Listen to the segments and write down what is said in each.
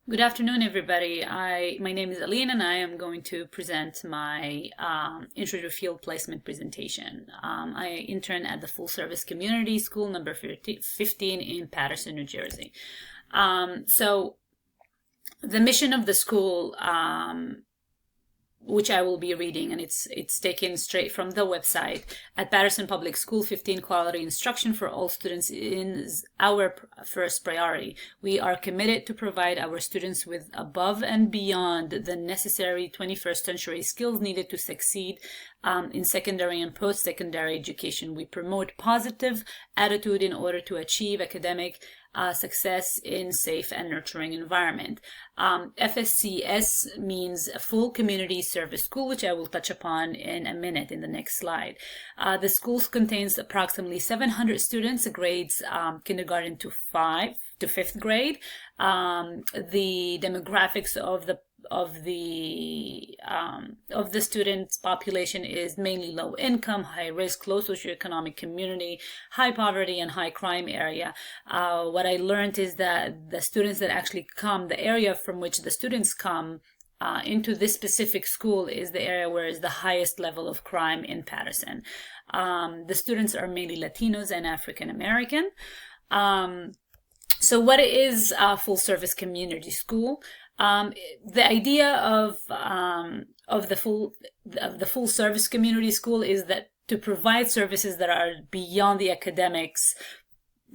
Good afternoon, everybody. My name is Aline, and I am going to present my intro to field placement presentation. I intern at the Full Service Community School number 15 in Paterson, New Jersey. So the mission of the school, which I will be reading, and it's taken straight from the website. At Paterson Public School, 15 quality instruction for all students is our first priority. We are committed to provide our students with above and beyond the necessary 21st century skills needed to succeed in secondary and post-secondary education. We promote positive attitude in order to achieve academic success in safe and nurturing environment. FSCS means a full community service school, which I will touch upon in a minute in the next slide. The school contains approximately 700 students, grades kindergarten to 5th grade. The demographics of the student population is mainly low income, high risk, low socioeconomic community, high poverty, and high crime area. What I learned is that the students that actually come, the area from which the students come into this specific school is the area where is the highest level of crime in Paterson. The students are mainly Latinos and African American. So what is a full service community school? The idea of the full service community school is that to provide services that are beyond the academics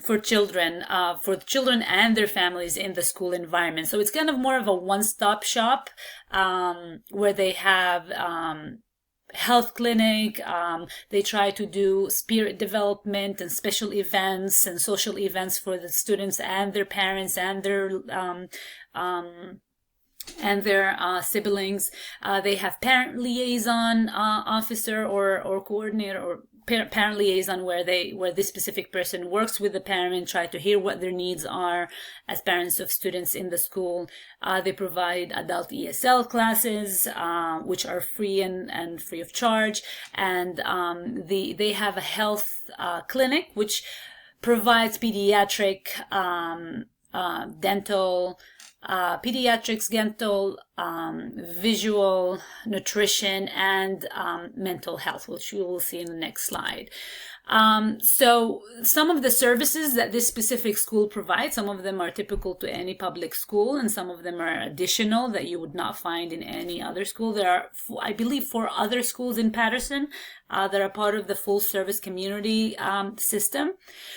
for children and their families in the school environment. So it's kind of more of a one-stop shop where they have health clinic. They try to do spirit development and special events and social events for the students and their parents and their siblings. They have parent liaison officer or coordinator or parent liaison where this specific person works with the parent, try to hear what their needs are as parents of students in the school. They provide adult ESL classes, which are free and free of charge. And they have a health clinic, which provides pediatrics, dental, visual, nutrition, and mental health, which you will see in the next slide. So some of the services that this specific school provides, some of them are typical to any public school, and some of them are additional that you would not find in any other school. There are, I believe, 4 other schools in Paterson that are part of the full service community system.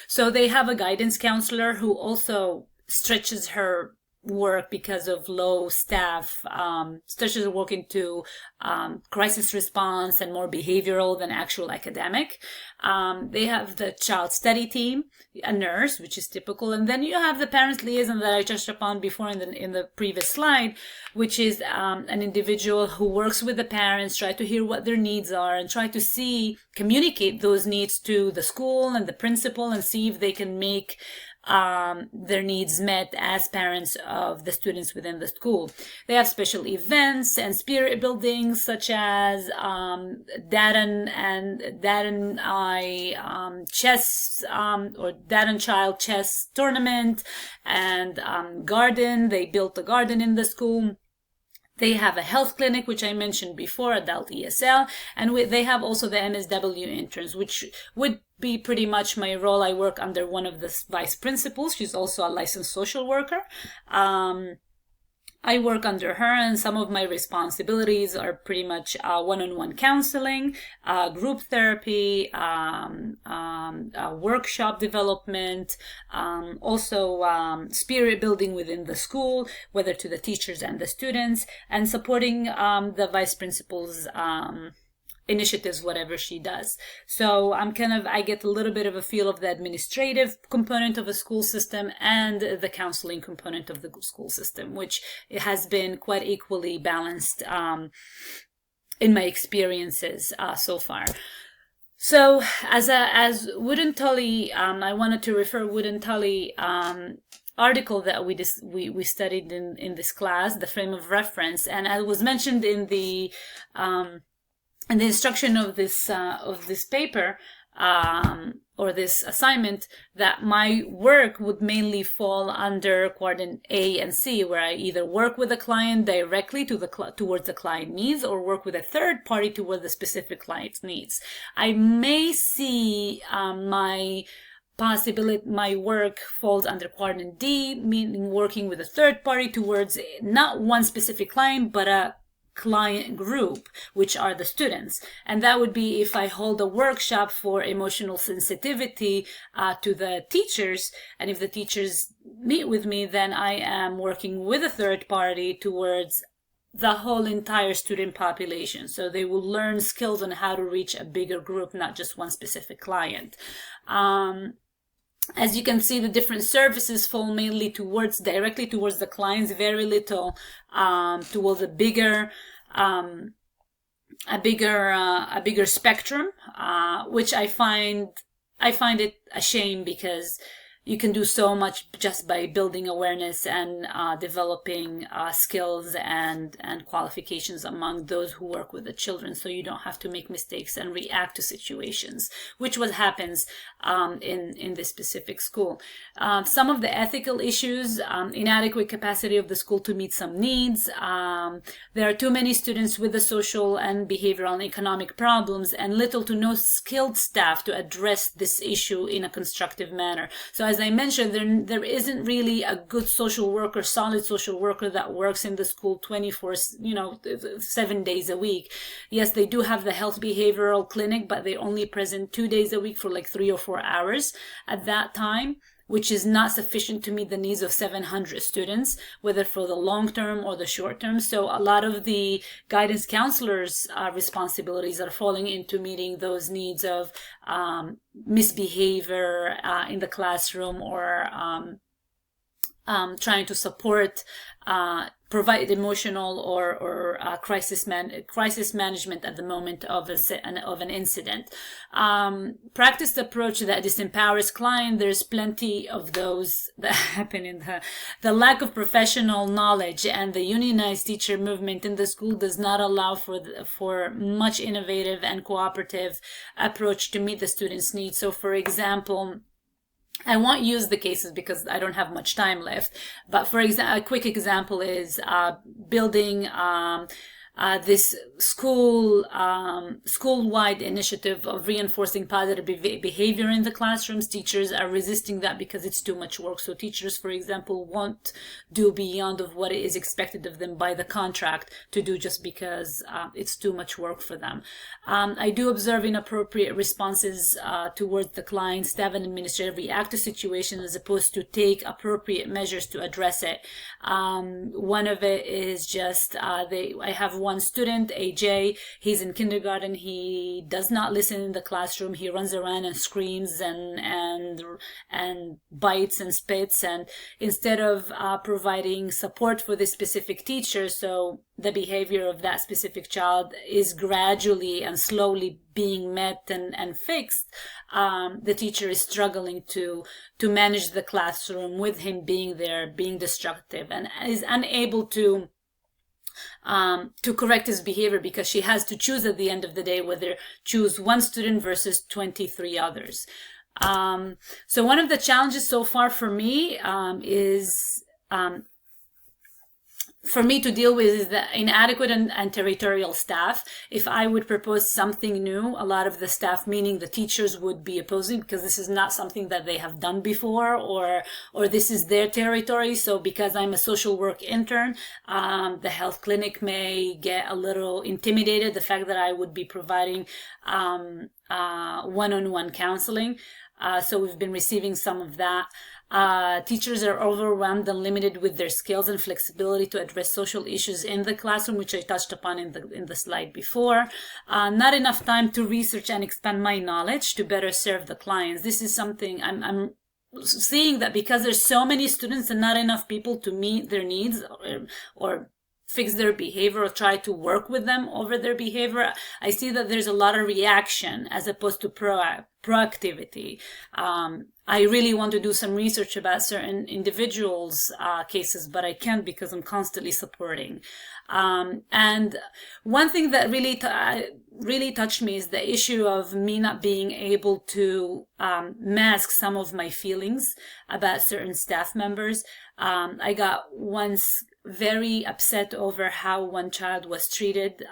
So they have a guidance counselor who also stretches her work because of low staff, stretches her work into crisis response and more behavioral than actual academic. They have the child study team, a nurse, which is typical, and then you have the parent liaison that I touched upon before in the previous slide, which is an individual who works with the parents, try to hear what their needs are, and try to communicate those needs to the school and the principal, and see if they can make their needs met as parents of the students within the school. They have special events and spirit buildings such as Dad and I chess or Dad and Child chess tournament, and garden. They built a garden in the school. They have a health clinic, which I mentioned before, adult ESL, and they have also the MSW interns, which would be pretty much my role. I work under one of the vice principals. She's also a licensed social worker. I work under her, and some of my responsibilities are pretty much one-on-one counseling, group therapy, workshop development, also spirit building within the school, whether to the teachers and the students, and supporting the vice principal's initiatives, whatever she does. So I get a little bit of a feel of the administrative component of a school system and the counseling component of the school system, which it has been quite equally balanced in my experiences so far. So as Wooden Tully, I wanted to refer Wooden Tully article that we studied in this class, the frame of reference, and as was mentioned in the instruction of this paper, or this assignment, that my work would mainly fall under quadrant A and C, where I either work with the client directly towards the client needs, or work with a third party toward the specific client's needs. I may see my work falls under quadrant D, meaning working with a third party towards not one specific client, but a client group, which are the students. And that would be if I hold a workshop for emotional sensitivity to the teachers, and if the teachers meet with me, then I am working with a third party towards the whole entire student population. So they will learn skills on how to reach a bigger group, not just one specific client. As you can see, the different services fall mainly directly towards the clients, very little towards a bigger spectrum, which I find it a shame, because you can do so much just by building awareness and developing skills and qualifications among those who work with the children, so you don't have to make mistakes and react to situations, which what happens in this specific school. Some of the ethical issues: inadequate capacity of the school to meet some needs. There are too many students with the social and behavioral and economic problems, and little to no skilled staff to address this issue in a constructive manner. So as I mentioned, there isn't really a good social worker, solid social worker that works in the school 7 days a week. Yes, they do have the health behavioral clinic, but they're only present 2 days a week for like 3 or 4 hours at that time, which is not sufficient to meet the needs of 700 students, whether for the long term or the short term. So a lot of the guidance counselors' responsibilities are falling into meeting those needs of misbehavior in the classroom, or trying to support, provide emotional or crisis management at the moment of an incident. Practice the approach that disempowers client. There's plenty of those that happen in the lack of professional knowledge, and the unionized teacher movement in the school does not allow for much innovative and cooperative approach to meet the students' needs. So, for example, I won't use the cases because I don't have much time left. But for example, a quick example is building this school-wide initiative of reinforcing positive behavior in the classrooms. Teachers are resisting that because it's too much work. So teachers, for example, won't do beyond of what is expected of them by the contract to do, just because it's too much work for them. I do observe inappropriate responses towards the client. Staff and administrative react to situations as opposed to take appropriate measures to address it. One of it is just I have one student, AJ. He's in kindergarten. He does not listen in the classroom. He runs around and screams and bites and spits. And instead of providing support for this specific teacher, so the behavior of that specific child is gradually and slowly being met and fixed, the teacher is struggling to manage the classroom with him being there, being destructive, and is unable to correct his behavior, because she has to choose at the end of the day whether choose one student versus 23 others. So one of the challenges so far for me is for me to deal with is the inadequate and territorial staff. If I would propose something new, a lot of the staff, meaning the teachers, would be opposing, because this is not something that they have done before, or this is their territory. So because I'm a social work intern, the health clinic may get a little intimidated, the fact that I would be providing one-on-one counseling. So we've been receiving some of that. Teachers are overwhelmed and limited with their skills and flexibility to address social issues in the classroom, which I touched upon in the slide before. Not enough time to research and expand my knowledge to better serve the clients. This is something I'm seeing, that because there's so many students and not enough people to meet their needs or fix their behavior or try to work with them over their behavior, I see that there's a lot of reaction as opposed to proactivity. I really want to do some research about certain individuals' cases, but I can't because I'm constantly supporting. And one thing that really touched me is the issue of me not being able to mask some of my feelings about certain staff members. I got once very upset over how one child was treated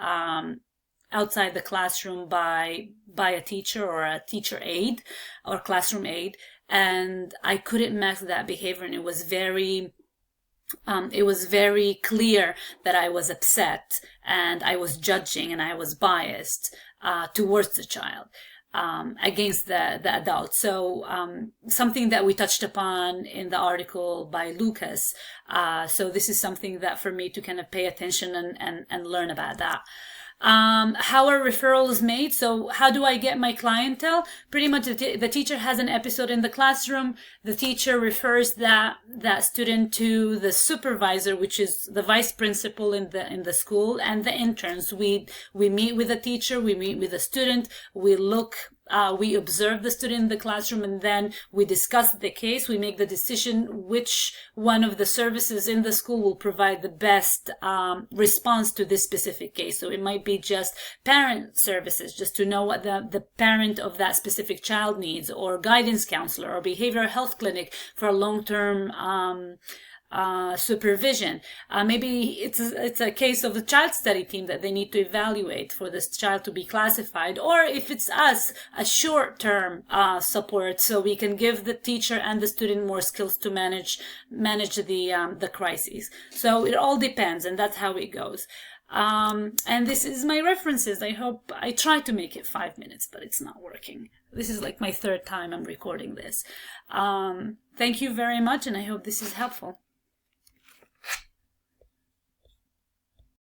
outside the classroom by a teacher or a teacher aide or classroom aide, and I couldn't mask that behavior, and it was very clear that I was upset and I was judging and I was biased towards the child against the adult. So something that we touched upon in the article by Lucas. So this is something that for me to kind of pay attention and learn about that. How are referrals made? So how do I get my clientele? Pretty much the teacher has an episode in the classroom. The teacher refers that student to the supervisor, which is the vice principal in the school, and the interns. We meet with the teacher, we meet with the student, we observe the student in the classroom, and then we discuss the case. We make the decision which one of the services in the school will provide the best response to this specific case. So it might be just parent services, just to know what the parent of that specific child needs, or guidance counselor, or behavioral health clinic for long-term supervision. Maybe it's a case of the child study team that they need to evaluate for this child to be classified, or if it's us, a short-term support, so we can give the teacher and the student more skills to manage the crises. So it all depends, and that's how it goes. And this is my references. I try to make it 5 minutes, but it's not working. This is like my third time I'm recording this. Thank you very much, and I hope this is helpful.